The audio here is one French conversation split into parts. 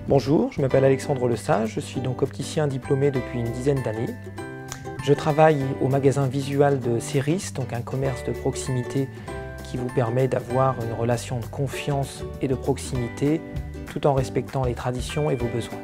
Bonjour, je m'appelle Alexandre Lesage, je suis donc opticien diplômé depuis une dizaine d'années. Je travaille au magasin visual de Céris, donc un commerce de proximité qui vous permet d'avoir une relation de confiance et de proximité tout en respectant les traditions et vos besoins.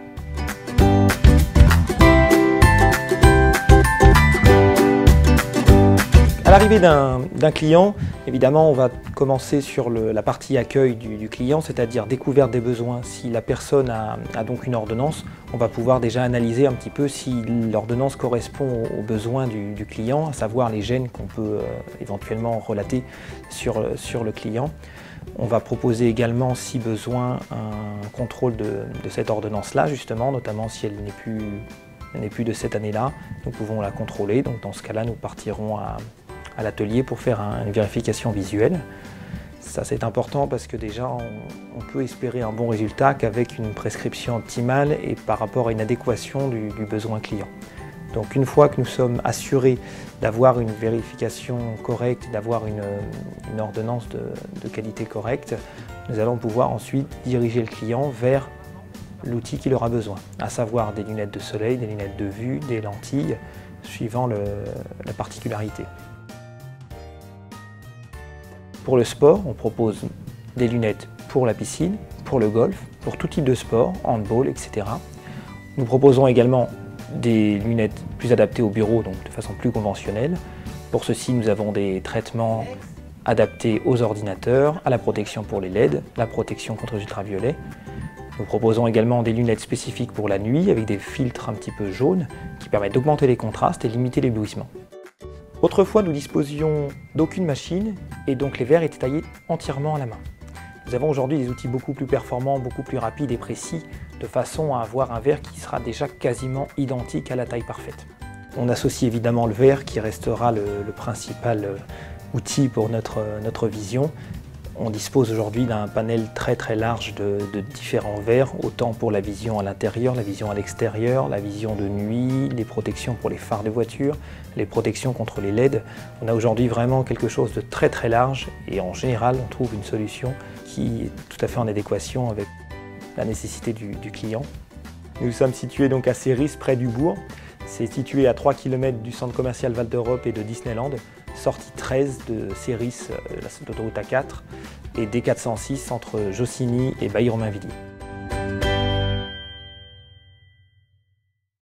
À l'arrivée d'un client, évidemment, on va commencer sur la partie accueil du client, c'est-à-dire découverte des besoins. Si la personne a donc une ordonnance, on va pouvoir déjà analyser un petit peu si l'ordonnance correspond aux besoins du client, à savoir les gènes qu'on peut éventuellement relater sur le client. On va proposer également, si besoin, un contrôle de cette ordonnance-là, justement, notamment si elle n'est plus de cette année-là. Nous pouvons la contrôler, donc dans ce cas-là, nous partirons à l'atelier pour faire une vérification visuelle. Ça, c'est important parce que déjà on peut espérer un bon résultat qu'avec une prescription optimale et par rapport à une adéquation du besoin client. Donc une fois que nous sommes assurés d'avoir une vérification correcte, d'avoir une ordonnance de qualité correcte, nous allons pouvoir ensuite diriger le client vers l'outil qu'il aura besoin, à savoir des lunettes de soleil, des lunettes de vue, des lentilles, suivant la particularité. Pour le sport, on propose des lunettes pour la piscine, pour le golf, pour tout type de sport, handball, etc. Nous proposons également des lunettes plus adaptées au bureau, donc de façon plus conventionnelle. Pour ceci, nous avons des traitements adaptés aux ordinateurs, à la protection pour les LED, la protection contre les ultraviolets. Nous proposons également des lunettes spécifiques pour la nuit avec des filtres un petit peu jaunes qui permettent d'augmenter les contrastes et limiter l'éblouissement. Autrefois, nous disposions d'aucune machine et donc les verres étaient taillés entièrement à la main. Nous avons aujourd'hui des outils beaucoup plus performants, beaucoup plus rapides et précis, de façon à avoir un verre qui sera déjà quasiment identique à la taille parfaite. On associe évidemment le verre qui restera le principal outil pour notre vision. On dispose aujourd'hui d'un panel très large de différents verres, autant pour la vision à l'intérieur, la vision à l'extérieur, la vision de nuit, les protections pour les phares de voiture, les protections contre les LED. On a aujourd'hui vraiment quelque chose de très large et en général on trouve une solution qui est tout à fait en adéquation avec la nécessité du client. Nous sommes situés donc à Céris, près du bourg. C'est situé à 3 km du centre commercial Val d'Europe et de Disneyland, sortie 13 de Céris, l'autoroute A4, et D406 entre Jossigny et Bailly-Romainvilliers.